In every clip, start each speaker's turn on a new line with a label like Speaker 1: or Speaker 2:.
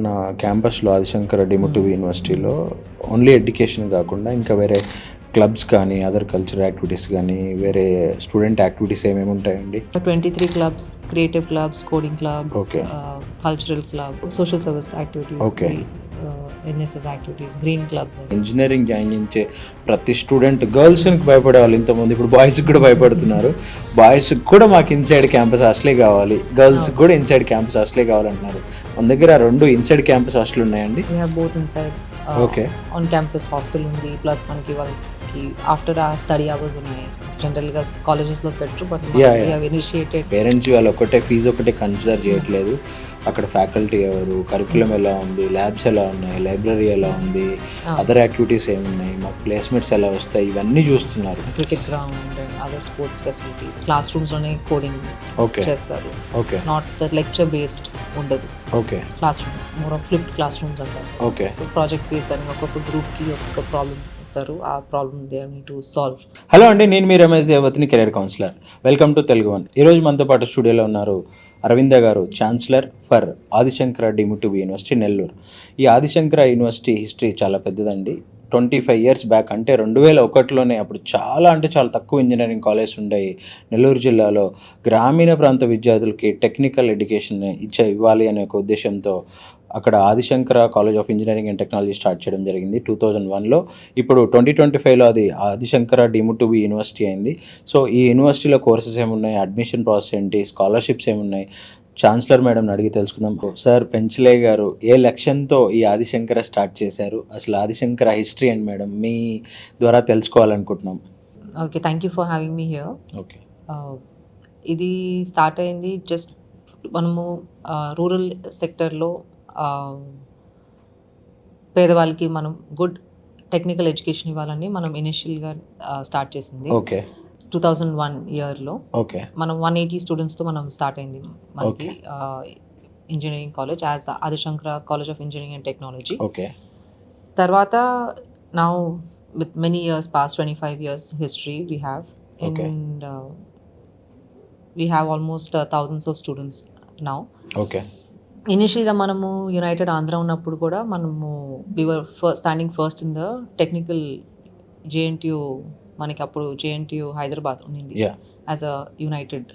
Speaker 1: మన క్యాంపస్లో ఆదిశంకర డిమోటివ్ యూనివర్సిటీలో ఓన్లీ ఎడ్యుకేషన్ కాకుండా ఇంకా వేరే క్లబ్స్ కానీ అదర్ కల్చరల్ యాక్టివిటీస్ కానీ వేరే స్టూడెంట్ యాక్టివిటీస్ ఏమేమి ఉంటాయండి?
Speaker 2: 23 clubs, creative clubs, coding clubs,
Speaker 1: Okay.
Speaker 2: Cultural club, social service activities,
Speaker 1: Okay.
Speaker 2: NSS activities, green clubs.
Speaker 1: Engineering join చేసే ప్రతి స్టూడెంట్ గర్ల్స్కి భయపడేవాళ్ళు ఇంతకుముందు, ఇప్పుడు బాయ్స్కి కూడా భయపడుతున్నారు. బాయ్స్కి కూడా మాకు ఇన్సైడ్ క్యాంపస్ హాస్టలే కావాలి, గర్ల్స్కి కూడా ఇన్సైడ్ క్యాంపస్ హాస్టలే కావాలంటున్నారు. మన దగ్గర 2 ఇన్సైడ్ క్యాంపస్ హాస్టల్ ఉన్నాయండి.
Speaker 2: We have both inside
Speaker 1: Okay.
Speaker 2: on campus hostel ఉంది, ప్లస్ మనకి వాళ్ళకి ఆఫ్టర్ ఆ స్టడీ అవర్స్ ఉన్నాయి. జనరల్గా కాలేజెస్లో పెట్టరు, బట్
Speaker 1: Yeah.
Speaker 2: ఇనిషియేటెడ్.
Speaker 1: పేరెంట్స్ వాళ్ళు ఒకటే ఫీజు ఒకటే కన్సిడర్ చేయట్లేదు. అక్కడ ఫ్యాకల్టీ ఎవరు, కరికులం ఎలా ఉంది, ల్యాబ్స్ ఎలా ఉన్నాయి, లైబ్రరీ ఎలా ఉంది, అదర్ యాక్టివిటీస్ ఏమున్నాయి, మాకు ప్లేస్మెంట్స్ ఎలా వస్తాయి, ఇవన్నీ చూస్తున్నారు.
Speaker 2: Cricket ground and other sports facilities, class రూమ్స్లోనే కోడింగ్
Speaker 1: ఓకే
Speaker 2: చేస్తారు.
Speaker 1: Okay
Speaker 2: not the lecture based ఉండదు.
Speaker 1: Okay
Speaker 2: class rooms more of flipped class rooms అంటారు.
Speaker 1: Okay
Speaker 2: so project base learning, ఒక్కొక్క గ్రూప్కి ఒక్కొక్క ప్రాబ్లమ్ ఇస్తారు. ఆ problem they need to solve.
Speaker 1: Hello అండి, నేను మీ రమేష్ దేవతిని, career counsellor. Welcome to Telugu one. ఈరోజు మనతో పాటు స్టూడియోలో ఉన్నారు అరవింద గారు, chancellor for Adishankara deemed to be university Nellore. ఈ ఆదిశంకర యూనివర్సిటీ హిస్టరీ చాలా పెద్దదండి. 25 years బ్యాక్, అంటే 2001లోనే, అప్పుడు చాలా అంటే చాలా తక్కువ ఇంజనీరింగ్ కాలేజ్ ఉండేవి నెల్లూరు జిల్లాలో. గ్రామీణ ప్రాంత విద్యార్థులకి టెక్నికల్ ఎడ్యుకేషన్ ఇవ్వాలి అనే ఒక ఉద్దేశంతో అక్కడ Adi Shankara college of engineering and technology start చేయడం జరిగింది 2001లో. ఇప్పుడు 2025లో అది ఆదిశంకర డిమోటివ్ యూనివర్సిటీ అయింది. సో ఈ యూనివర్సిటీలో కోర్సెస్ ఏమున్నాయి, అడ్మిషన్ ప్రాసెస్ ఏంటి, స్కాలర్షిప్స్ ఏమున్నాయి, ఛాన్సలర్ మేడం అడిగి తెలుసుకుందాం. సార్ పెంచలే గారు ఏ లక్ష్యంతో ఈ ఆదిశంకర స్టార్ట్ చేశారు, అసలు ఆదిశంకర హిస్టరీ అండ్ మేడం మీ ద్వారా తెలుసుకోవాలనుకుంటున్నాం.
Speaker 2: Okay, thank you for having me here.
Speaker 1: Okay
Speaker 2: ఇది స్టార్ట్ అయింది జస్ట్ మనము రూరల్ సెక్టర్లో పేదవాళ్ళకి మనం గుడ్ టెక్నికల్ ఎడ్యుకేషన్ ఇవ్వాలని మనం ఇనిషియల్గా స్టార్ట్ చేసింది.
Speaker 1: ఓకే
Speaker 2: 2001 ఇయర్లో
Speaker 1: ఓకే
Speaker 2: మనం 180 స్టూడెంట్స్తో మనం స్టార్ట్ అయింది మనకి engineering college as Adishankara college of engineering and technology.
Speaker 1: Okay
Speaker 2: తర్వాత now with many years past 25 years history we have.
Speaker 1: Okay.
Speaker 2: And we have almost thousands of students now.
Speaker 1: Okay
Speaker 2: ఇనిషియల్గా మనము united Andhra ఉన్నప్పుడు కూడా మనము we are standing first in the technical JNTU. మనకి అప్పుడు జేఎన్టీయూ హైదరాబాద్ ఉండింది
Speaker 1: yeah
Speaker 2: as a united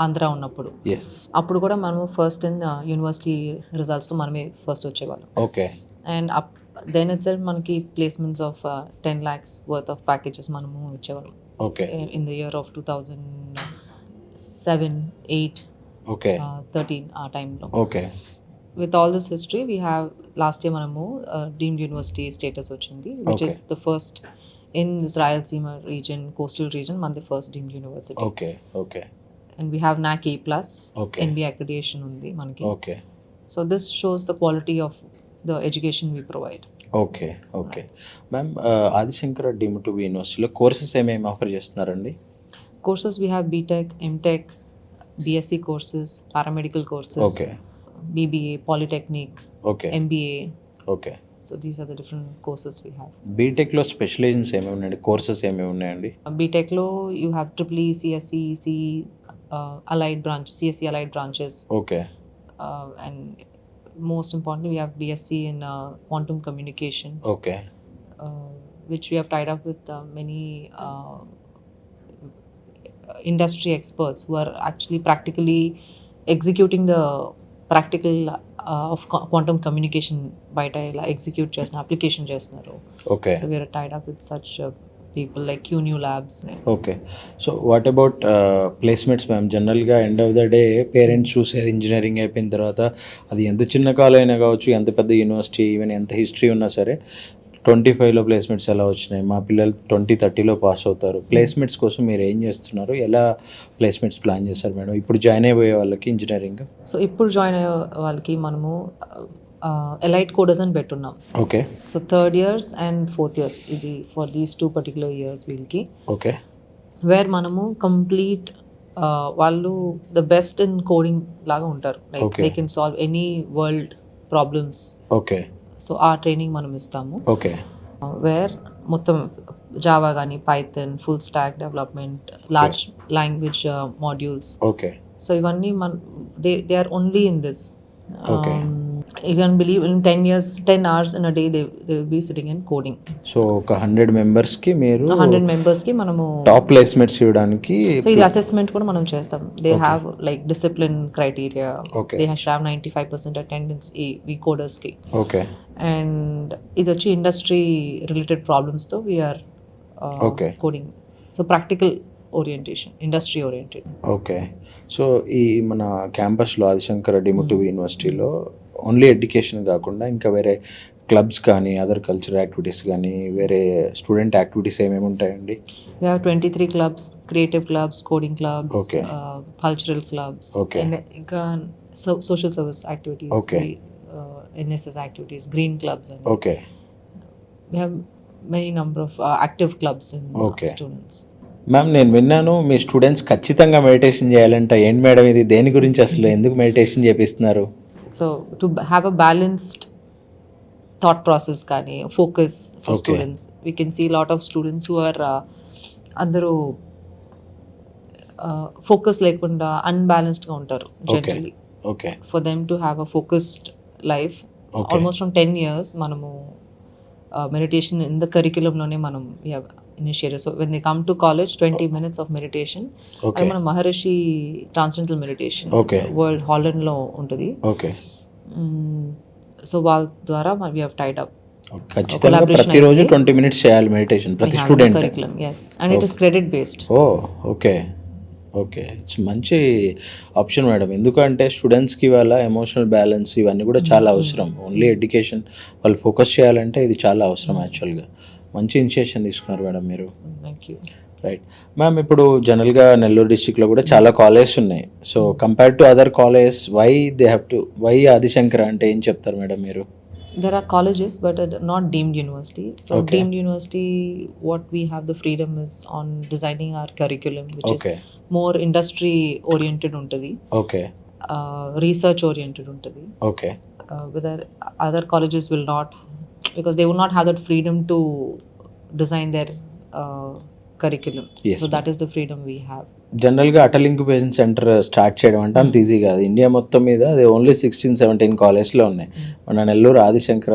Speaker 2: Andhra ఉన్నప్పుడు.
Speaker 1: ఎస్
Speaker 2: అప్పుడు కూడా మనము ఫస్ట్ ఇన్ యూనివర్సిటీ రిజల్ట్స్తో మనమే ఫస్ట్ వచ్చేవాళ్ళం.
Speaker 1: Okay
Speaker 2: and then itself మనకి placements of 10 lakhs worth of packages మనము ఇచ్చేవాళ్ళం
Speaker 1: okay
Speaker 2: in the year of 2007, 8,
Speaker 1: okay
Speaker 2: 13 ఆ టైంలో.
Speaker 1: Okay
Speaker 2: with all this history we have last year మనము డీమ్డ్ యూనివర్సిటీ స్టేటస్ వచ్చింది, which is the first in this Rayalaseema region, coastal region, మనది first deemed university.
Speaker 1: Okay okay
Speaker 2: and we have NAC A+,
Speaker 1: Okay.
Speaker 2: NB accreditation ఉంది మనకి.
Speaker 1: Okay
Speaker 2: so this shows the quality of the education we provide.
Speaker 1: Okay okay ma'am, Adishankara deemed to be యూనివర్సిటీలో courses ఏమేమి offer చేస్తున్నారండి?
Speaker 2: Courses we have BTech, MTech, BSc courses, paramedical courses,
Speaker 1: okay
Speaker 2: BBA, Polytechnic,
Speaker 1: okay
Speaker 2: MBA.
Speaker 1: Okay
Speaker 2: So these are the different courses we have.
Speaker 1: బీటెక్లో specialisations ఏమేమి ఉన్నాయండి, courses ఏమేమి ఉన్నాయండి?
Speaker 2: BTech lo you have EEE, CSE, CE, allied branch, CSE allied branches,
Speaker 1: okay
Speaker 2: and most importantly we have BSc in quantum communication,
Speaker 1: okay
Speaker 2: which we have tied up with many industry experts who are actually practically executing the practical of quantum communication బయట ఇలా execute చేసిన application చేస్తున్నారు.
Speaker 1: Okay
Speaker 2: So we are tied up with such people like QNU Labs.
Speaker 1: Okay so what about placements ma'am? జనరల్గా end of the day parents చూసేది engineering అయిపోయిన తర్వాత, అది ఎంత చిన్న కాలేజ్ అయినా కావచ్చు, ఎంత పెద్ద యూనివర్సిటీ, ఈవెన్ ఎంత హిస్టరీ ఉన్నా సరే 25లో ప్లేస్మెంట్స్ ఎలా వచ్చినాయి, మా పిల్లలు 2030లో పాస్ అవుతారు, ప్లేస్మెంట్స్ కోసం మీరు ఏం చేస్తున్నారు, ఎలా ప్లేస్మెంట్స్ ప్లాన్ చేస్తారు మేడం ఇప్పుడు జాయిన్ అయిపోయే వాళ్ళకి ఇంజనీరింగ్?
Speaker 2: సో ఇప్పుడు జాయిన్ అయ్యే వాళ్ళకి మనము ఎలైట్ కోడర్స్ అని పెట్టున్నాం.
Speaker 1: Okay
Speaker 2: so 3rd years and 4th years ఇది ఫర్ దీస్ 2 particular years వీళ్ళకి,
Speaker 1: ఓకే
Speaker 2: వేర్ మనము కంప్లీట్ వాళ్ళు ద బెస్ట్ ఇన్ కోడింగ్ లాగా ఉంటారు. Like
Speaker 1: Okay.
Speaker 2: They can solve any world problems.
Speaker 1: Okay
Speaker 2: so ఆ ట్రైనింగ్ మనం ఇస్తాము.
Speaker 1: ఓకే
Speaker 2: వేర్ మొత్తం జావా కానీ, python, full stack development, large language modules.
Speaker 1: Okay
Speaker 2: so ఇవన్నీ they are only in this.
Speaker 1: Okay.
Speaker 2: You can believe in 10 years, 10 hours in a day, they will be sitting and coding.
Speaker 1: So ఒక 100 మెంబర్స్కి మీరు
Speaker 2: 100 మెంబర్స్కి మనము
Speaker 1: top placements ఇవ్వడానికి.
Speaker 2: So ఇది assessment కూడా మనం చేస్తాం. They have like discipline criteria,
Speaker 1: Okay.
Speaker 2: They have 95% attendance ఈ కోడర్స్కి.
Speaker 1: ఓకే
Speaker 2: అండ్ ఇది వచ్చి ఇండస్ట్రీ రిలేటెడ్ ప్రాబ్లమ్స్తో we're
Speaker 1: Okay.
Speaker 2: Coding. So practical orientation, industry oriented.
Speaker 1: Okay. So ఈ మన క్యాంపస్లో ఆదిశంకర డిముటివి యూనివర్సిటీలో ఓన్లీ ఎడ్యుకేషన్ కాకుండా ఇంకా వేరే క్లబ్స్ కానీ అదర్ కల్చరల్ యాక్టివిటీస్ కానీ వేరే స్టూడెంట్ యాక్టివిటీస్ ఏమేమి ఉంటాయండి?
Speaker 2: We have 23 clubs, creative clubs, coding clubs,
Speaker 1: Okay.
Speaker 2: Cultural clubs,
Speaker 1: Okay.
Speaker 2: and ఇంకా social service activities,
Speaker 1: Okay.
Speaker 2: NSS activities, green clubs, and
Speaker 1: okay
Speaker 2: we have many number of active clubs in
Speaker 1: Okay.
Speaker 2: students.
Speaker 1: Ma'am, నేను విన్నాను మీ students ఖచ్చితంగా meditation చేయాలంట. ఏంటి madam ఇది? దేని గురించి అసలు ఎందుకు మెడిటేషన్ చేపిస్తున్నారు?
Speaker 2: So to have a balanced thought process కానీ focus for
Speaker 1: Okay.
Speaker 2: students, we can see a lot of students who are అందరూ ఫోకస్ లేకుండా అన్బ్యాలెన్స్డ్గా ఉంటారు generally.
Speaker 1: Okay
Speaker 2: For them to have a focused life,
Speaker 1: Okay.
Speaker 2: almost from 10 years మనము meditation in the curriculum లోనే మనం we have initiated. So when they come to college, 20 minutes of meditation.
Speaker 1: Okay.
Speaker 2: అది మన మహర్షి transcendental meditation,
Speaker 1: Okay.
Speaker 2: World హాలండ్లో ఉంటుంది.
Speaker 1: Okay
Speaker 2: so వాళ్ళ ద్వారా we have tied up
Speaker 1: ఖచ్చితంగా
Speaker 2: collaboration
Speaker 1: ప్రతిరోజు
Speaker 2: అయింది.
Speaker 1: 20 మినిట్స్ చేయాలి మెడిటేషన్ ప్రతి
Speaker 2: we have a
Speaker 1: student.
Speaker 2: curriculum, yes, and it is credit based.
Speaker 1: Oh okay okay. It's మంచి ఆప్షన్ మేడం. ఎందుకంటే స్టూడెంట్స్కి వాళ్ళ ఎమోషనల్ బ్యాలెన్స్ ఇవన్నీ కూడా చాలా అవసరం. ఓన్లీ ఎడ్యుకేషన్ వాళ్ళు ఫోకస్ చేయాలంటే ఇది చాలా అవసరం యాక్చువల్గా. మంచి ఇనిషియేషన్ తీసుకున్నారు మేడం మీరు.
Speaker 2: Thank you.
Speaker 1: రైట్ మ్యామ్, ఇప్పుడు జనరల్గా నెల్లూరు డిస్టిక్లో కూడా చాలా కాలేజెస్ ఉన్నాయి. So compared to other colleges why Adi Shankara అంటే ఏం చెప్తారు మేడం మీరు?
Speaker 2: There are colleges but not deemed university. So
Speaker 1: Okay.
Speaker 2: deemed university, what we have the freedom is on designing our curriculum, which
Speaker 1: Okay.
Speaker 2: is more industry oriented untadi,
Speaker 1: okay
Speaker 2: research oriented untadi.
Speaker 1: Okay
Speaker 2: Whether other colleges will not, because they will not have that freedom to design their curriculum.
Speaker 1: Yes,
Speaker 2: So that is the freedom we have.
Speaker 1: జనరల్గా Atal incubation centre start చేయడం అంటే అంత easy కాదు. India మొత్తం మీద అది only 16-17 కాలేజ్లో ఉన్నాయి. మన నెల్లూరు ఆదిశంకర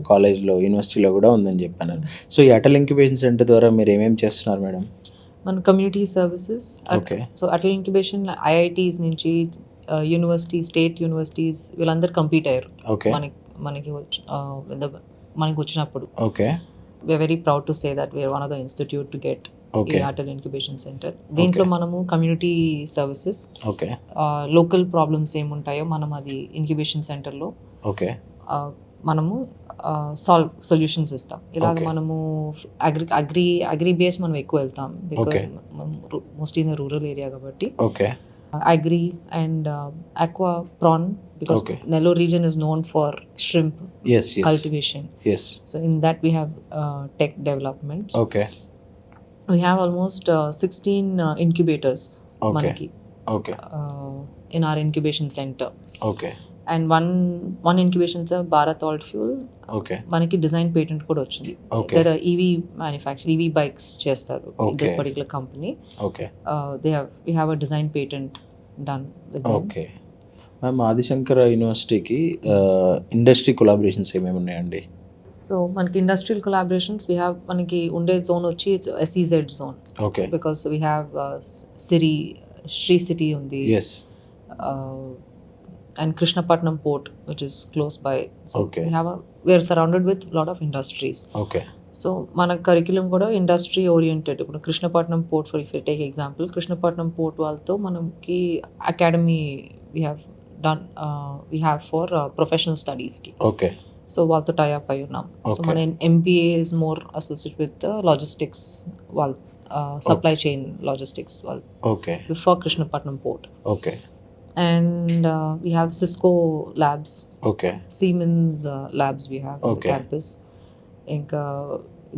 Speaker 1: కాలేజ్లో యూనివర్సిటీలో కూడా ఉందని చెప్పాను. సో ఈ అటల్ ఇంక్యుబేషన్ సెంటర్ ద్వారా మీరు ఏమేమి చేస్తున్నారు మేడం?
Speaker 2: మన community services.
Speaker 1: Okay.
Speaker 2: So Atal incubation IITs నుంచి యూనివర్సిటీ, స్టేట్ యూనివర్సిటీస్ వీళ్ళందరూ కంపీట్ అయ్యారు
Speaker 1: Okay.
Speaker 2: మనకి వచ్చినప్పుడు.
Speaker 1: Okay
Speaker 2: we're very proud to say that we're one of the institute to get
Speaker 1: Okay.
Speaker 2: ఈ అటల్ ఇంక్యుబేషన్ సెంటర్. దీంట్లో మనము community services,
Speaker 1: okay
Speaker 2: local problems ఏముంటాయో మనం అది ఇంక్యుబేషన్ సెంటర్లో
Speaker 1: ఓకే
Speaker 2: మనము సొల్యూషన్స్ ఇస్తాం. ఇలాగ
Speaker 1: Okay.
Speaker 2: మనము అగ్రి బేస్ మనం ఎక్కువ వెళ్తాం, because
Speaker 1: Okay.
Speaker 2: Mostly in the rural area కాబట్టి.
Speaker 1: Okay
Speaker 2: agri and aqua prawn, because
Speaker 1: Okay.
Speaker 2: Nellore region is known for shrimp
Speaker 1: yes
Speaker 2: cultivation.
Speaker 1: Yes
Speaker 2: So in that we have tech developments.
Speaker 1: Okay
Speaker 2: We have almost 16 incubators
Speaker 1: Okay.
Speaker 2: manaki
Speaker 1: okay
Speaker 2: in our incubation center.
Speaker 1: Okay
Speaker 2: And one incubation center, Bharat Alt Fuel,
Speaker 1: okay
Speaker 2: మనకి design patent కూడా వచ్చింది.
Speaker 1: Okay.
Speaker 2: There EV manufacture, EV bikes చేస్తారు
Speaker 1: Okay.
Speaker 2: This particular company.
Speaker 1: Okay
Speaker 2: We have a design patent done with them.
Speaker 1: Okay ma'am, Adi Shankara యూనివర్సిటీకి industry collaborations ఏమేమి ఉన్నాయండి?
Speaker 2: So మనకి industrial collaborations మనకి ఉండే జోన్ వచ్చి it's SEZ zone,
Speaker 1: okay
Speaker 2: because we have Sri City ఉంది,
Speaker 1: yes
Speaker 2: and Krishnapatnam port, which is close by. So
Speaker 1: Okay.
Speaker 2: we are surrounded with a lot of industries.
Speaker 1: Okay
Speaker 2: so మన curriculum కూడా industry oriented. ఇప్పుడు Krishnapatnam port, for if take example, Krishnapatnam port వాళ్ళతో మనకి academy we have for professional స్టడీస్కి.
Speaker 1: Okay
Speaker 2: so వాళ్ళతో tie up అయి ఉన్నాం. So
Speaker 1: Okay.
Speaker 2: మన MBA is more associate with logistics వాళ్ళ, సప్లై చైన్ లాజిస్టిక్స్ వాళ్ళు
Speaker 1: okay
Speaker 2: for Krishnapatnam port.
Speaker 1: Okay
Speaker 2: And we have Cisco labs,
Speaker 1: ఓకే
Speaker 2: Siemens labs we have on the
Speaker 1: Okay.
Speaker 2: campus, ఇంకా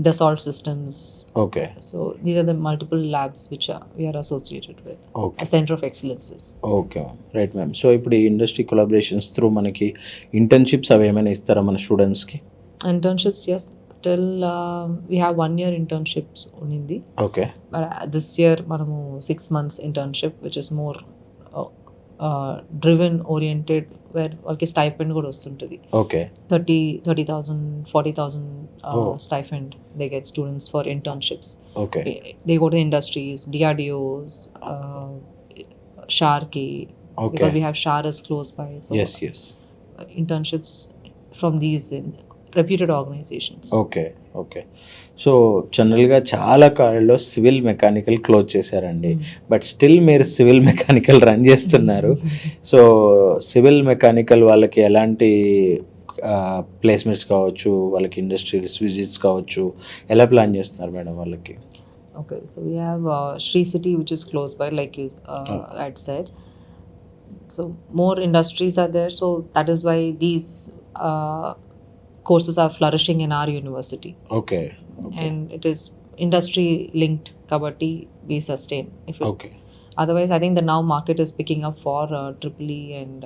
Speaker 2: Dassault systems.
Speaker 1: Okay
Speaker 2: So these are the multiple labs which we are associated with.
Speaker 1: Okay
Speaker 2: A center of excellences.
Speaker 1: Okay ma'am, right ma'am. So ఇప్పుడు ఈ industry collaborations through మనకి internships అవి ఏమైనా ఇస్తారా మన స్టూడెంట్స్కి?
Speaker 2: Internships, yes. Till we have 1 year internships ఉన్నింది.
Speaker 1: Okay
Speaker 2: But this year మనము 6 months internship, which is more driven oriented where వాళ్ళకి స్టైపెండ్ కూడా వస్తుంటుంది.
Speaker 1: Okay
Speaker 2: 30,000 40,000 stipend they get students for internships.
Speaker 1: Okay
Speaker 2: They go to industries, DRDOs, Sharki,
Speaker 1: Okay.
Speaker 2: because we have Shar is close by. So
Speaker 1: yes
Speaker 2: internships from these reputed organizations.
Speaker 1: Okay okay so జనరల్గా చాలా కాలేజ్లో civil mechanical close చేశారండి, but still మీరు civil mechanical run చేస్తున్నారు. So civil mechanical వాళ్ళకి ఎలాంటి placements కావచ్చు, వాళ్ళకి ఇండస్ట్రియల్స్ విజిట్స్ కావచ్చు, ఎలా ప్లాన్ చేస్తున్నారు మేడం వాళ్ళకి?
Speaker 2: Okay, so we have Sri City, which is close by, like you had said. So more industries are there. So that is why these courses are flourishing in our university,
Speaker 1: okay
Speaker 2: and it is industry linked. Kabatti we sustain. If it,
Speaker 1: okay
Speaker 2: otherwise, I think the now market is picking up for EEE and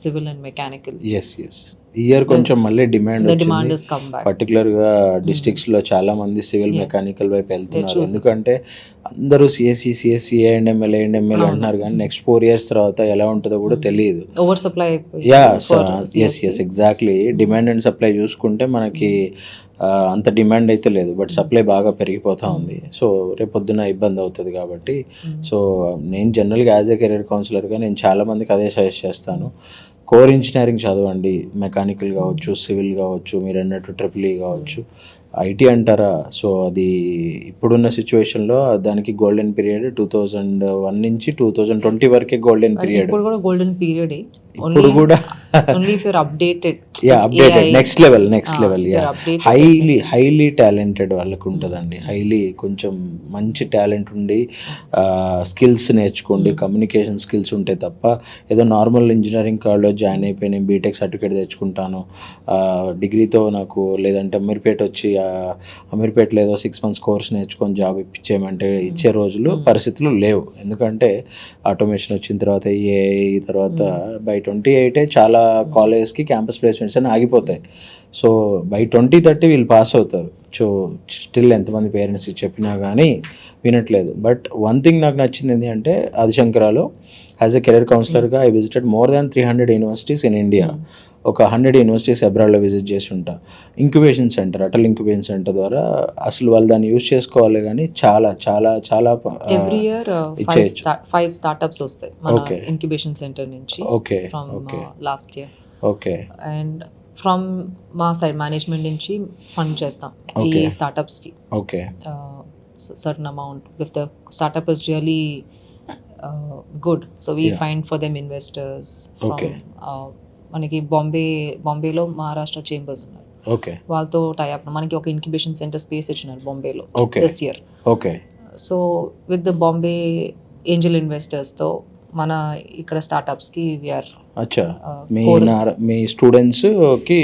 Speaker 2: civil and mechanical.
Speaker 1: Yes year కొంచెం మళ్ళీ demand
Speaker 2: The demand
Speaker 1: వచ్చింది.
Speaker 2: has come back.
Speaker 1: పర్టికులర్గా డిస్ట్రిక్ట్స్లో చాలా మంది civil
Speaker 2: Yes.
Speaker 1: Mechanical వైపు వెళ్తున్నారు.
Speaker 2: choosing.
Speaker 1: ఎందుకంటే అందరూ సిఎస్సి ఏఎంఎల్ అంటున్నారు, కానీ నెక్స్ట్ 4 years తర్వాత ఎలా ఉంటుందో కూడా తెలియదు.
Speaker 2: Oversupply.
Speaker 1: Yeah
Speaker 2: for
Speaker 1: yes exactly. Demand and supply చూసుకుంటే మనకి అంత డిమాండ్ అయితే లేదు, బట్ సప్లై బాగా పెరిగిపోతూ ఉంది. సో రేపొద్దున ఇబ్బంది అవుతుంది కాబట్టి, సో నేను జనరల్గా యాజ్ ఏ కెరీర్ కౌన్సిలర్గా నేను చాలామందికి అదే సజెస్ట్ చేస్తాను, కోర్ ఇంజనీరింగ్ చదవండి, మెకానికల్ కావచ్చు, సివిల్ కావచ్చు, మీరు అన్నట్టు EEE కావచ్చు. ఐటీ అంటారా, సో అది ఇప్పుడున్న సిచ్యువేషన్లో దానికి గోల్డెన్ పీరియడ్ 2001 నుంచి 2020 వరకే గోల్డెన్ పీరియడ్.
Speaker 2: ఇప్పుడు కూడా golden period.
Speaker 1: ఇప్పుడు కూడా
Speaker 2: Only if you're updated.
Speaker 1: Yeah updated,
Speaker 2: AI.
Speaker 1: Next level yeah,
Speaker 2: you're updated.
Speaker 1: Highly talented వాళ్ళకు ఉంటుందండి. హైలీ కొంచెం మంచి టాలెంట్ ఉండి స్కిల్స్ నేర్చుకోండి, కమ్యూనికేషన్ స్కిల్స్ ఉంటే తప్ప ఏదో నార్మల్ ఇంజనీరింగ్ కాలేజ్లో జాయిన్ అయిపోయి నేను బీటెక్ సర్టిఫికేట్ తెచ్చుకుంటాను, డిగ్రీతో నాకు, లేదంటే అమీర్పేట వచ్చి అమీర్పేటలో ఏదో 6 months కోర్స్ నేర్చుకొని జాబ్ ఇప్పించేయమంటే ఇచ్చే రోజులు పరిస్థితులు లేవు. ఎందుకంటే ఆటోమేషన్ వచ్చిన తర్వాత, ఏఐ తర్వాత బై 28 చాలా కాలేజెస్కి క్యాంపస్ ప్లేస్మెంట్స్ అని ఆగిపోతాయి. సో బై 2030 వీళ్ళు పాస్ అవుతారు. సో స్టిల్ ఎంతమంది పేరెంట్స్ చెప్పినా కానీ వినట్లేదు. బట్ వన్ థింగ్ నాకు నచ్చింది ఏంటి అంటే, ఆదిశంకరాలో యాజ్ ఎ కెరీర్ కౌన్సిలర్గా I visited more than 300 universities in India. ఒక 100 యూనివర్సిటీస్ అబ్రాడ్లో విజిట్ చేసి ఉంటా. Incubation center, Atal incubation center ద్వారా అసలు వాళ్ళు దాన్ని యూజ్ చేసుకోవాలి, కానీ చాలా చాలా చాలా
Speaker 2: Every year,
Speaker 1: ఇచ్చేయచ్చు.
Speaker 2: 5 startups వస్తాయి మన
Speaker 1: Okay.
Speaker 2: incubation center నుంచి.
Speaker 1: Okay
Speaker 2: From
Speaker 1: okay
Speaker 2: last year.
Speaker 1: Okay
Speaker 2: And from మా సైడ్ మేనేజ్మెంట్ నుంచి ఫండ్ చేస్తాం ఈ
Speaker 1: Okay.
Speaker 2: స్టార్టప్స్కి.
Speaker 1: Okay
Speaker 2: Certain amount if the startup is really good, so we
Speaker 1: Yeah.
Speaker 2: find for them investors from
Speaker 1: Okay.
Speaker 2: మనకి బాంబేలో Maharashtra chambers ఉన్నారు,
Speaker 1: okay
Speaker 2: వాళ్ళతో tie up మనకి ఒక ఇంక్యుబేషన్ సెంటర్ స్పేస్ ఇచ్చినారు బాంబేలో
Speaker 1: Okay.
Speaker 2: This year.
Speaker 1: Okay
Speaker 2: so with the Bombay angel ఇన్వెస్టర్స్తో మన ఇక్కడ స్టార్టప్స్కి వీఆర్
Speaker 1: అచ్చా. మీ
Speaker 2: core-
Speaker 1: మీ స్టూడెంట్స్కి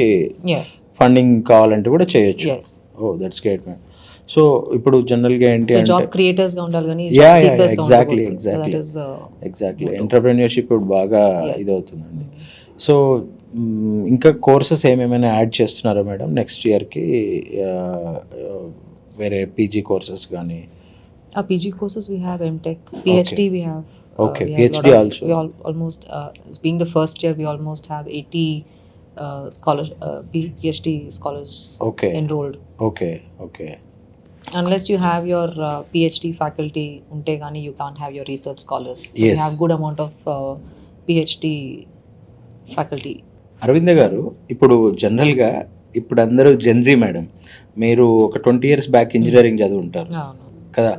Speaker 2: ఎస్
Speaker 1: ఫండింగ్ కావాలంటే కూడా చేయొచ్చు.
Speaker 2: Yes.
Speaker 1: Oh that's great ma'am. So ఇప్పుడు జనరల్గా ఏంటి
Speaker 2: సో
Speaker 1: అంటే,
Speaker 2: జాబ్ క్రియేటర్స్గా ఉండాలి కానీ
Speaker 1: Yeah,
Speaker 2: జాబ్
Speaker 1: yeah,
Speaker 2: సీకర్స్గా
Speaker 1: exactly,
Speaker 2: ఉండకూడదు. So that is
Speaker 1: exactly entrepreneurship ఇప్పుడు బాగా
Speaker 2: Yes.
Speaker 1: ఇదవుతుందండి. సో ఇంకా కోర్సెస్ ఏమేమైనా యాడ్ చేస్తున్నారా మేడం నెక్స్ట్ ఇయర్కి? వేరే పీజీ కోర్సెస్ కానీ?
Speaker 2: PG courses we have MTech, PhD we have.
Speaker 1: Okay,
Speaker 2: we have a lot
Speaker 1: PhD
Speaker 2: of-
Speaker 1: also.
Speaker 2: We almost being the first year, we almost have 80 PhD scholars
Speaker 1: Okay.
Speaker 2: enrolled.
Speaker 1: Okay okay
Speaker 2: Unless you have your PhD faculty, unte gani you can't have your research scholars. So
Speaker 1: Yes.
Speaker 2: we have good amount of PhD faculty.
Speaker 1: Aravinda గారు, ఇప్పుడు జనరల్గా ఇప్పుడు అందరూ Gen Z madam, మీరు ఒక 20 years back engineering చదువు ఉంటారు
Speaker 2: No.
Speaker 1: కదా,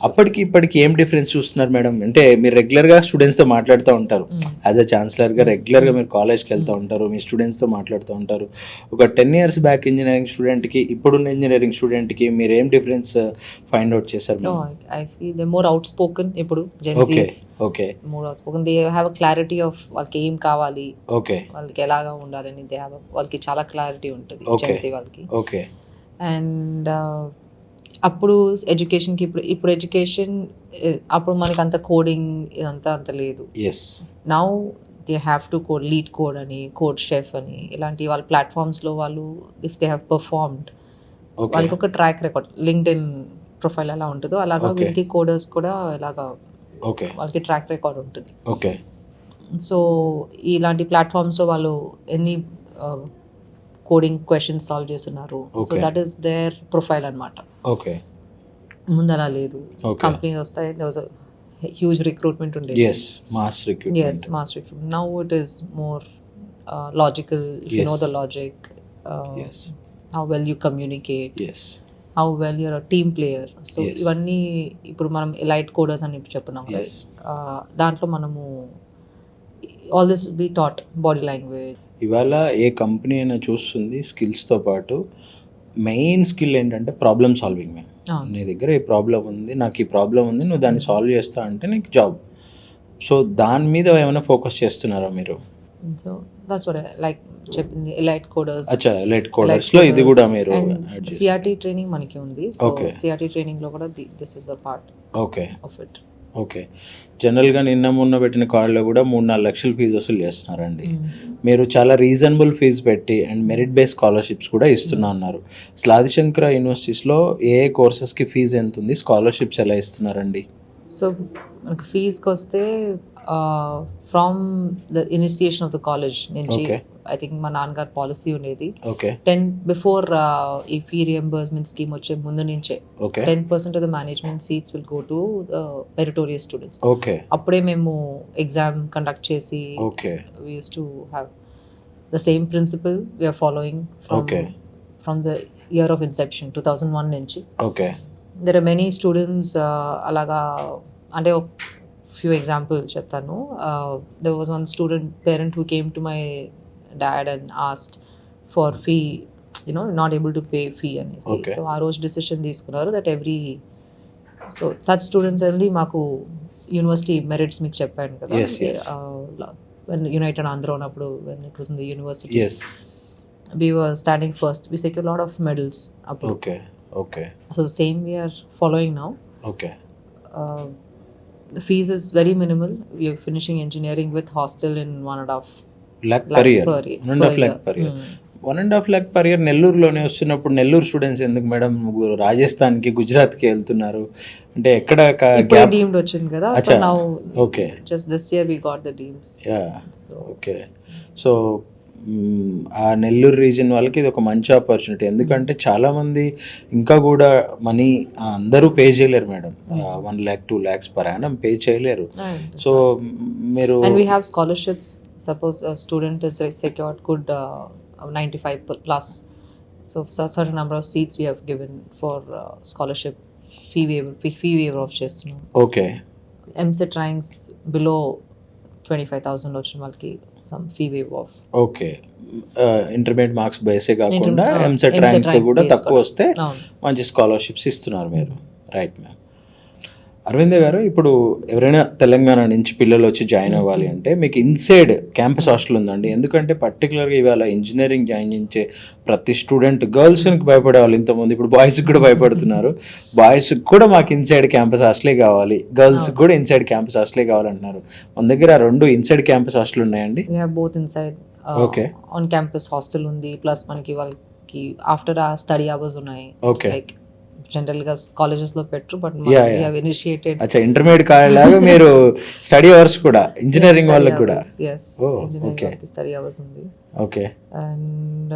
Speaker 1: అప్పటికి ఇప్పటికి ఏం డిఫరెన్స్ చూస్తున్నారు మేడం? అంటే మీరు రెగ్యులర్గా స్టూడెంట్స్తో మాట్లాడుతూ ఉంటారు, యాజ్ అ ఛాన్సలర్గా రెగ్యులర్గా మీరు కాలేజ్కి వెళ్తూ ఉంటారు, మీ స్టూడెంట్స్తో మాట్లాడుతూ ఉంటారు. ఒక 10 years బ్యాక్ ఇంజనీరింగ్ స్టూడెంట్కి ఇప్పుడున్న ఇంజనీరింగ్ స్టూడెంట్కి మీరు ఏం డిఫరెన్స్ ఫైండ్ అవుట్ చేశారు
Speaker 2: No,
Speaker 1: madam?
Speaker 2: I feel they're more outspoken. Ippudu Gen
Speaker 1: okay
Speaker 2: Zs
Speaker 1: okay
Speaker 2: more outspoken. They have a clarity of వాళ్ళకి ఏం కావాలి,
Speaker 1: ఓకే
Speaker 2: వాళ్ళకి ఎలాగా ఉండాలని వాళ్ళకి చాలా క్లారిటీ ఉంటుంది
Speaker 1: Okay.
Speaker 2: జెన్సీ వాళ్ళకి.
Speaker 1: ఓకే
Speaker 2: అండ్ అప్పుడు ఎడ్యుకేషన్కి ఇప్పుడు ఎడ్యుకేషన్ అప్పుడు మనకి అంత కోడింగ్ ఇదంతా అంత లేదు.
Speaker 1: Yes
Speaker 2: now they have to code, LeetCode అని, కోడ్ షెఫ్ అని, ఇలాంటి వాళ్ళ ప్లాట్ఫామ్స్లో వాళ్ళు if they have performed,
Speaker 1: okay
Speaker 2: వాళ్ళకి ఒక ట్రాక్ రికార్డ్, లింక్డ్ఇన్ ప్రొఫైల్ ఎలా ఉంటుందో అలాగా
Speaker 1: Okay.
Speaker 2: వీళ్ళకి కోడర్స్ కూడా ఇలాగా
Speaker 1: ఓకే
Speaker 2: వాళ్ళకి ట్రాక్ రికార్డ్ ఉంటుంది.
Speaker 1: ఓకే
Speaker 2: సో ఇలాంటి ప్లాట్ఫామ్స్లో వాళ్ళు ఎన్ని కోడింగ్ క్వశ్చన్స్ సాల్వ్ చేస్తున్నారు. So
Speaker 1: Okay.
Speaker 2: That is their profile అనమాట.
Speaker 1: ఓకే.
Speaker 2: ముందు అలా లేదు.
Speaker 1: Okay.
Speaker 2: కంపెనీస్ వస్తాయి, there was a huge recruitment ఉండేది.
Speaker 1: Yes, mass
Speaker 2: Yes,
Speaker 1: recruitment.
Speaker 2: mass recruitment. Now it is more logical. If you know
Speaker 1: Yes.
Speaker 2: the logic,
Speaker 1: yes,
Speaker 2: how well you communicate,
Speaker 1: yes,
Speaker 2: how well you're a team player. So
Speaker 1: Yes.
Speaker 2: ఇవన్నీ ఇప్పుడు మనం elite coders అని చెప్పున్నాం,
Speaker 1: Yes.
Speaker 2: right? దాంట్లో మనము all this be taught body language.
Speaker 1: ఇవాళ ఏ company అయినా చూస్తుంది స్కిల్స్తో పాటు మెయిన్ స్కిల్ ఏంటంటే ప్రాబ్లమ్ సాల్వింగ్. మేము నీ దగ్గర ఈ ప్రాబ్లం ఉంది, నాకు ఈ ప్రాబ్లం ఉంది, నువ్వు దాన్ని సాల్వ్ చేస్తా అంటే నీకు జాబ్. సో దాని మీద ఏమైనా ఫోకస్ చేస్తున్నారా మీరు?
Speaker 2: సో దట్స్ వాట్ లైక్ చెప్పింది, ఎలైట్ కోడర్స్.
Speaker 1: అచ్చా, ఎలైట్ కోడర్స్లో ఇది కూడా మీరు add చేస్తారు.
Speaker 2: సిఆర్టీ ట్రైనింగ్ మనకి ఉంది. So
Speaker 1: Okay.
Speaker 2: సిఆర్టీ ట్రైనింగ్లో కూడా this is a part
Speaker 1: okay,
Speaker 2: of it.
Speaker 1: Okay. జనరల్గా నిన్న మొన్న పెట్టిన కార్డులో కూడా 3-4 లక్షలు ఫీజు వసూలు చేస్తున్నారండి. మీరు చాలా రీజనబుల్ ఫీజు పెట్టి అండ్ మెరిట్ బేస్డ్ స్కాలర్షిప్స్ కూడా ఇస్తున్నా అన్నారు. అసలు ఆదిశంకర యూనివర్సిటీస్లో ఏ కోర్సెస్కి ఫీజు ఎంత ఉంది, స్కాలర్షిప్స్ ఎలా ఇస్తున్నారండి?
Speaker 2: సో మనకు ఫీజ్కి వస్తే from the initiation of the college నుంచి
Speaker 1: Okay.
Speaker 2: ఐ థింక్ మా నాన్నగారు పాలసీ ఉండేది,
Speaker 1: ఓకే,
Speaker 2: 10 బిఫోర్ ఈ ఫీ రియంబర్స్మెంట్ స్కీమ్ వచ్చే ముందు నుంచే
Speaker 1: okay,
Speaker 2: 10% of the management seats will go to the meritorious students.
Speaker 1: Okay,
Speaker 2: అప్పుడే మేము ఎగ్జామ్ కండక్ట్ చేసి
Speaker 1: okay,
Speaker 2: we used to have the same principle we are following
Speaker 1: Okay.
Speaker 2: from the year of inception 2001 నుంచి.
Speaker 1: Okay,
Speaker 2: there are many students అలాగా, అంటే few example చెప్తాను. There was one student parent who came to my dad and asked for fee, not able to pay fee అనేసి.
Speaker 1: Okay.
Speaker 2: So ఆ రోజు decision తీసుకున్నారు that every సో such students only మాకు university merits మీకు చెప్పాను కదా.
Speaker 1: Yes, yes.
Speaker 2: When united Andhra ఉన్నప్పుడు, when it was in the university,
Speaker 1: yes,
Speaker 2: we were standing first. We secured a lot of medals అప్పుడు.
Speaker 1: Okay, okay,
Speaker 2: So the same we are following now.
Speaker 1: Okay,
Speaker 2: The fees is very minimal. We are finishing engineering with hostel in 1.5
Speaker 1: lakh
Speaker 2: lakh
Speaker 1: per year,
Speaker 2: per year.
Speaker 1: 1.5 lakh per year. 1.5 lakh per year నెల్లూరులోనే వస్తున్నప్పుడు Nellore students ఎందుకు madam రాజస్థాన్కి, గుజరాత్కి వెళ్తున్నారు? అంటే ఎక్కడ
Speaker 2: ఇప్పుడే
Speaker 1: gap?
Speaker 2: deemed వచ్చింది కదా. So
Speaker 1: అచ్చా,
Speaker 2: now
Speaker 1: okay,
Speaker 2: just this year we got the deems.
Speaker 1: Yeah,
Speaker 2: So
Speaker 1: okay. So ఆ నెల్లూరు రీజన్ వాళ్ళకి ఇది ఒక మంచి ఆపర్చునిటీ. ఎందుకంటే చాలామంది ఇంకా కూడా మనీ అందరూ పే చేయలేరు madam. 1 lakh 2 lakhs per annum pay చేయలేరు. సో మీరు
Speaker 2: and we have scholarships. Suppose a student is secured good 95 plus, so certain number of seats we have given for scholarship fee waiver of చేస్తున్నాం.
Speaker 1: Okay,
Speaker 2: MCET ranks below 25,000 వచ్చిన వాళ్ళకి some fee waiver of.
Speaker 1: Okay. Intermediate marks బేసే కాకుండా
Speaker 2: Inter-
Speaker 1: EAMCET
Speaker 2: MCET
Speaker 1: rank
Speaker 2: rank
Speaker 1: కూడా
Speaker 2: base
Speaker 1: తక్కువ
Speaker 2: కూడా.
Speaker 1: వస్తే
Speaker 2: అవును.
Speaker 1: మంచి స్కాలర్షిప్స్ ఇస్తున్నారు మీరు. Right ma'am. అరవింద్ గారు, ఇప్పుడు ఎవరైనా తెలంగాణ నుంచి పిల్లలు వచ్చి జాయిన్ అవ్వాలి అంటే మీకు ఇన్సైడ్ క్యాంపస్ హాస్టల్ ఉందండి? ఎందుకంటే పర్టికులర్గా ఇవాళ ఇంజనీరింగ్ జాయిన్ చేసే ప్రతి స్టూడెంట్ గర్ల్స్కి భయపడేవాళ్ళు ఇంతకుముందు, ఇప్పుడు బాయ్స్కి కూడా భయపడుతున్నారు. బాయ్స్కి కూడా మాకు ఇన్సైడ్ క్యాంపస్ హాస్టలే కావాలి, గర్ల్స్కి కూడా ఇన్సైడ్ క్యాంపస్ హాస్టలే కావాలంటున్నారు. మన దగ్గర 2 ఇన్సైడ్ క్యాంపస్ హాస్టల్ ఉన్నాయండి?
Speaker 2: We have both inside
Speaker 1: Okay.
Speaker 2: on campus hostel ఉంది, ప్లస్ మనకి వాళ్ళకి ఆఫ్టర్ ఆ స్టడీ అవర్స్ ఉన్నాయి.
Speaker 1: Okay.
Speaker 2: లైక్ జనరల్ గా కాలేజెస్ లో పెట్టరు, but
Speaker 1: Yeah,
Speaker 2: we
Speaker 1: yeah.
Speaker 2: have initiated
Speaker 1: అచ్చా, ఇంటర్మీడియట్ కాలేలాగా మీరు స్టడీ అవర్స్ కూడా ఇంజనీరింగ్ వాళ్ళకి కూడా?
Speaker 2: yes,
Speaker 1: Oh,
Speaker 2: engineering
Speaker 1: okay.
Speaker 2: వాళ్ళకి స్టడీ అవర్స్ ఉంది.
Speaker 1: Okay,
Speaker 2: and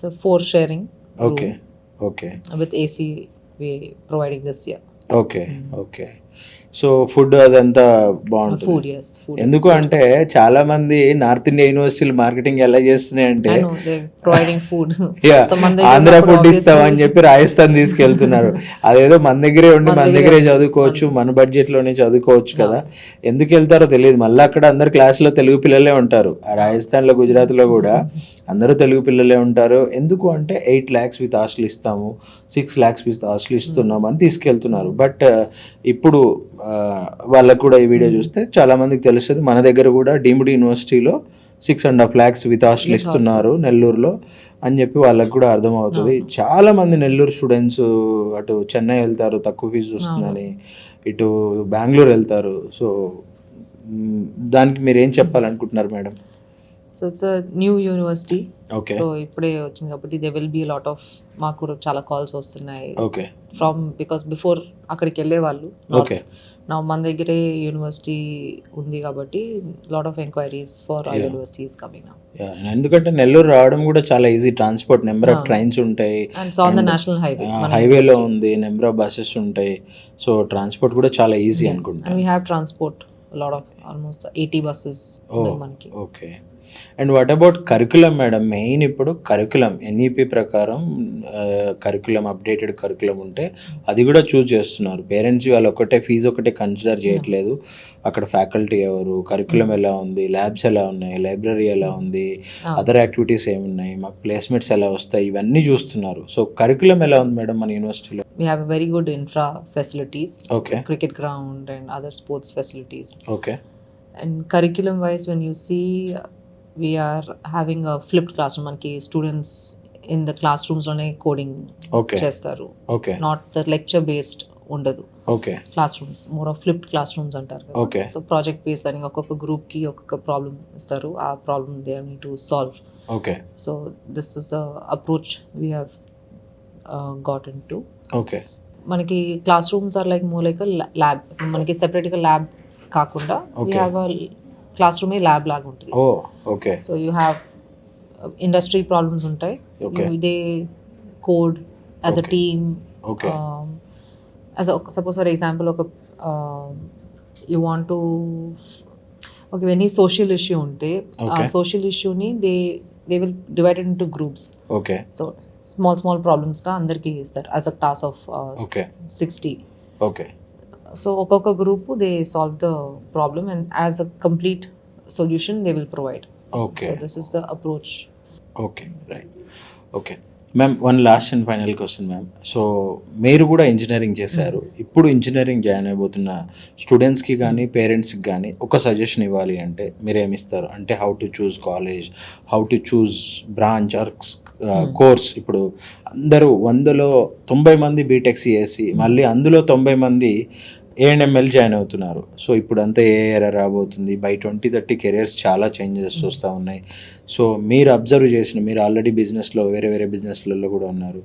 Speaker 2: so 4 sharing
Speaker 1: okay, okay,
Speaker 2: with AC we providing this year.
Speaker 1: Okay, okay. So food అదంతా బాగుంటుంది?
Speaker 2: Food, yes, food is
Speaker 1: ఎందుకు అంటే చాలా మంది నార్త్ ఇండియా యూనివర్సిటీలు మార్కెటింగ్ ఎలా చేస్తున్నాయి అంటే,
Speaker 2: I know they're providing food.
Speaker 1: Yeah,
Speaker 2: So మన దగ్గర
Speaker 1: ఆంధ్ర
Speaker 2: ఉన్నప్పుడు
Speaker 1: ఫుడ్ ఇస్తామని
Speaker 2: obviously-
Speaker 1: చెప్పి రాజస్థాన్ తీసుకెళ్తున్నారు. అదేదో మన దగ్గరే ఉండి మన దగ్గరే
Speaker 2: దగ్గరే
Speaker 1: చదువుకోవచ్చు, మన బడ్జెట్ లోనే చదువుకోవచ్చు కదా. ఎందుకు వెళ్తారో తెలియదు. మళ్ళీ అక్కడ అందరు క్లాసులో తెలుగు పిల్లలే ఉంటారు. ఆ రాజస్థాన్ లో, గుజరాత్ లో కూడా అందరూ తెలుగు పిల్లలే ఉంటారు. ఎందుకు అంటే 8 lakhs విత్ హాస్టల్ ఇస్తాము, 6 lakhs విత్ హాస్టల్ ఇస్తున్నాం అని తీసుకెళ్తున్నారు. బట్ ఇప్పుడు వాళ్ళకు కూడా ఈ వీడియో చూస్తే చాలా మందికి తెలుస్తుంది, మన దగ్గర కూడా డీమ్డ్ యూనివర్సిటీలో 6.5 lakhs విత్ హాస్టల్ ఇస్తున్నారు నెల్లూరులో అని చెప్పి వాళ్ళకి కూడా అర్థమవుతుంది. చాలా మంది నెల్లూరు స్టూడెంట్స్ అటు చెన్నై వెళ్తారు తక్కువ ఫీజు వస్తుందని, ఇటు బెంగళూరు వెళ్తారు. సో దానికి మీరు ఏం చెప్పాలనుకుంటున్నారు madam?
Speaker 2: So it's a new university.
Speaker 1: Okay,
Speaker 2: so ఇప్పుడే వచ్చింది కాబట్టి they will be lot of, మాకు చాలా కాల్స్ వస్తున్నాయి
Speaker 1: ఓకే,
Speaker 2: ఫ్రమ్, బికాస్ బిఫోర్ అక్కడికి వెళ్ళే వాళ్ళు
Speaker 1: ఓకే,
Speaker 2: నా మన దగ్గరే యూనివర్సిటీ ఉంది కాబట్టి lot of enquiries for
Speaker 1: Yeah.
Speaker 2: Universities coming up.
Speaker 1: Yeah, ఎందుకంటే నెల్లూరు రావడం కూడా చాలా easy, transport number of
Speaker 2: Ah.
Speaker 1: Trains ఉంటాయి,
Speaker 2: and so on the national highway
Speaker 1: హైవేలో ఉంది, నెంబర్ ఆఫ్ బస్సెస్ ఉంటాయి, సో ట్రాన్స్పోర్ట్ కూడా చాలా ఈజీ
Speaker 2: అండ్
Speaker 1: అనుకుంటా.
Speaker 2: We have transport lot of almost 80 buses మనకి.
Speaker 1: Okay. And what about curriculum madam? Main ఇప్పుడు curriculum NEP ప్రకారం కరికులం, అప్డేటెడ్ కరికులం ఉంటే అది కూడా చూస్ చేస్తున్నారు పేరెంట్స్. వాళ్ళు ఒకటే ఫీజు ఒకటే కన్సిడర్ చేయట్లేదు, అక్కడ ఫ్యాకల్టీ ఎవరు, కరికులం ఎలా ఉంది, ల్యాబ్స్ ఎలా ఉన్నాయి, లైబ్రరీ ఎలా ఉంది, అదర్ యాక్టివిటీస్ ఏమున్నాయి, మాకు ప్లేస్మెంట్స్ ఎలా వస్తాయి, ఇవన్నీ చూస్తున్నారు. సో కరికులం ఎలా ఉంది మేడం మన యూనివర్సిటీలో?
Speaker 2: We have a very good infra facilities,
Speaker 1: Okay.
Speaker 2: cricket ground and other sports facilities.
Speaker 1: Okay.
Speaker 2: And curriculum wise, when you see, we are having a flipped classroom. మనకి students in the class rooms లోనే coding
Speaker 1: okay.
Speaker 2: చేస్తారు,
Speaker 1: okay.
Speaker 2: Not the lecture based ఉండదు.
Speaker 1: Okay.
Speaker 2: Class rooms more of flipped class rooms అంటారు కదా.
Speaker 1: Okay.
Speaker 2: So project based learning, ఒక్కొక్క group కి ఒక్కొక్క problem ఇస్తారు, ఆ problem they are need to solve.
Speaker 1: Okay.
Speaker 2: So this is the approach we have got in to.
Speaker 1: Okay.
Speaker 2: మనకి class rooms are like more like lab. మనకి సెపరేట్గా lab కాకుండా we
Speaker 1: Okay.
Speaker 2: Have a class రూమే lab లాగా ఉంటుంది.
Speaker 1: ఓ okay.
Speaker 2: So you have industry problems ఉంటాయి,
Speaker 1: Okay.
Speaker 2: They code as a
Speaker 1: Okay.
Speaker 2: Team.
Speaker 1: Okay.
Speaker 2: As suppose for example ఒక you want to ఒక ఎనీ సోషల్ ఇష్యూ ఉంటే ఆ
Speaker 1: Okay.
Speaker 2: సోషల్ ఇష్యూని they will divided in to groups.
Speaker 1: Okay.
Speaker 2: So small ప్రాబ్లమ్స్గా అందరికీ ఇస్తారు as a class of
Speaker 1: okay.
Speaker 2: 60.
Speaker 1: Okay.
Speaker 2: So ఒక్కొక్క group they solve the problem and as a complete solution they will provide.
Speaker 1: Okay.
Speaker 2: So this is the approach.
Speaker 1: Okay. Right. Okay ma'am, one last and final question ma'am. So మీరు కూడా engineering చేశారు, ఇప్పుడు engineering join అయిపోతున్న స్టూడెంట్స్కి కానీ పేరెంట్స్కి కానీ ఒక సజెషన్ ఇవ్వాలి అంటే మీరు ఏమిస్తారు? అంటే how to choose college, how to choose branch or course. ఇప్పుడు అందరూ 100లో 90 మంది బీటెక్ సిఎస్సి, మళ్ళీ అందులో 90 మంది ఏఎన్ఎంఎల్ జాయిన్ అవుతున్నారు. సో ఇప్పుడు అంతా ఏ ఏరియా రాబోతుంది, బై 2030 కెరియర్స్ చాలా చేంజెస్ వస్తూ ఉన్నాయి. సో మీరు అబ్జర్వ్ చేసిన, మీరు ఆల్రెడీ బిజినెస్లో వేరే బిజినెస్లలో కూడా ఉన్నారు,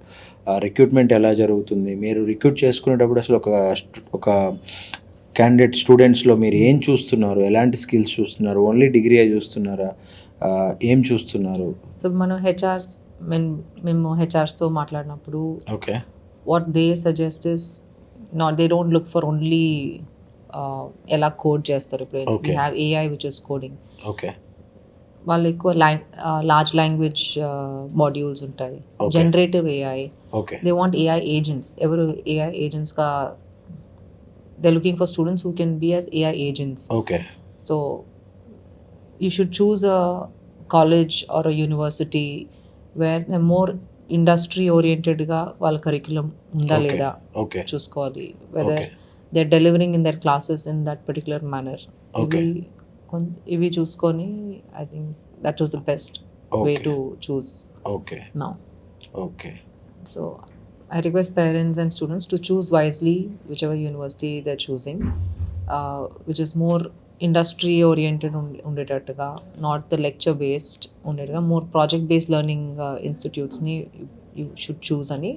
Speaker 1: రిక్రూట్మెంట్ ఎలా జరుగుతుంది, మీరు రిక్రూట్ చేసుకునేటప్పుడు అసలు ఒక క్యాండిడేట్ స్టూడెంట్స్లో మీరు ఏం చూస్తున్నారు, ఎలాంటి స్కిల్స్ చూస్తున్నారు, ఓన్లీ డిగ్రీయే చూస్తున్నారా, ఏం చూస్తున్నారు?
Speaker 2: సో మనం మేము హెచ్ఆర్స్తో మాట్లాడినప్పుడు
Speaker 1: okay.
Speaker 2: What they suggest is not, they don't look for only ఎలా కోడ్ చేస్తారు. ఇప్పుడు
Speaker 1: Okay.
Speaker 2: We have AI which is coding.
Speaker 1: Okay.
Speaker 2: వాళ్ళు ఎక్కువ లార్జ్ లాంగ్వేజ్ మాడ్యూల్స్ ఉంటాయి,
Speaker 1: Okay.
Speaker 2: Generative AI.
Speaker 1: Okay.
Speaker 2: They want AI agents. ఎవరు AI ఏజెంట్స్గా they looking for students who can be as AI agents.
Speaker 1: Okay.
Speaker 2: So you should choose a college or a university where they're more industry oriented గా వాళ్ళ curriculum ఉందా
Speaker 1: Okay.
Speaker 2: లేదా
Speaker 1: okay.
Speaker 2: చూసుకోవాలి, whether
Speaker 1: Okay.
Speaker 2: they're delivering in their classes in that particular manner.
Speaker 1: Okay.
Speaker 2: ఇవి చూసుకొని I think that was the best way
Speaker 1: Okay.
Speaker 2: to choose
Speaker 1: okay.
Speaker 2: now.
Speaker 1: Okay.
Speaker 2: So I request parents and students to choose wisely whichever university they're choosing, which is more industry oriented ఉండేటట్టుగా, not the lecture based ఉండేట్టుగా, more project based learning ఇన్స్టిట్యూట్స్ని you should choose అని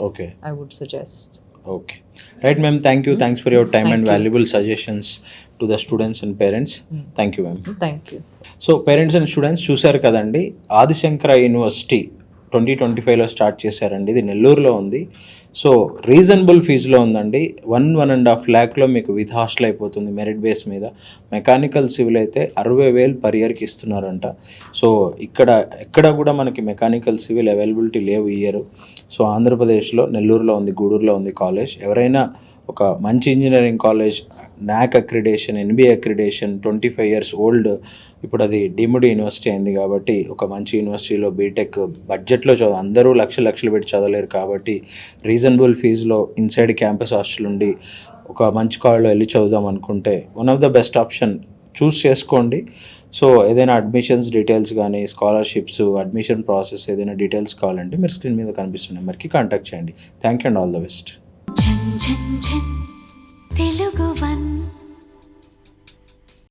Speaker 1: okay.
Speaker 2: I would suggest.
Speaker 1: Okay. Right ma'am, thanks for your time
Speaker 2: Thank
Speaker 1: and
Speaker 2: you.
Speaker 1: Valuable suggestions to the students and parents. Thank you ma'am.
Speaker 2: Thank you.
Speaker 1: So parents and students చూశారు కదండి, Adi Shankara university 2025లో start చేశారండి. ఇది నెల్లూరులో ఉంది. So reasonable ఫీజులో ఉందండి. 1.5 lakhలో మీకు with hostel అయిపోతుంది merit base మీద. మెకానికల్ సివిల్ అయితే 60,000 per yearకి ఇస్తున్నారంట. సో ఎక్కడ కూడా మనకి మెకానికల్ సివిల్ అవైలబిలిటీ లేవు ఈ ఇయర్. సో ఆంధ్రప్రదేశ్లో నెల్లూరులో ఉంది, గూడూరులో ఉంది కాలేజ్. ఎవరైనా ఒక మంచి engineering college, NAC accreditation, NBA accreditation, 25 years old, ఇప్పుడు అది డీమ్డ్ యూనివర్సిటీ అయింది కాబట్టి ఒక మంచి యూనివర్సిటీలో బీటెక్ బడ్జెట్లో అందరూ లక్షలు పెట్టి చదవలేరు కాబట్టి రీజనబుల్ ఫీజులో ఇన్సైడ్ క్యాంపస్ హాస్టల్ ఉండి ఒక మంచి కాలేజ్లో వెళ్ళి చదువుదాం అనుకుంటే one of the best option choose చేసుకోండి. సో ఏదైనా అడ్మిషన్స్ డీటెయిల్స్ కానీ, స్కాలర్షిప్స్, అడ్మిషన్ ప్రాసెస్ ఏదైనా డీటెయిల్స్ కావాలంటే మీరు స్క్రీన్ మీద కనిపిస్తున్న నెంబర్కి కాంటాక్ట్ చేయండి. Thank you and all the best.
Speaker 3: Telugu one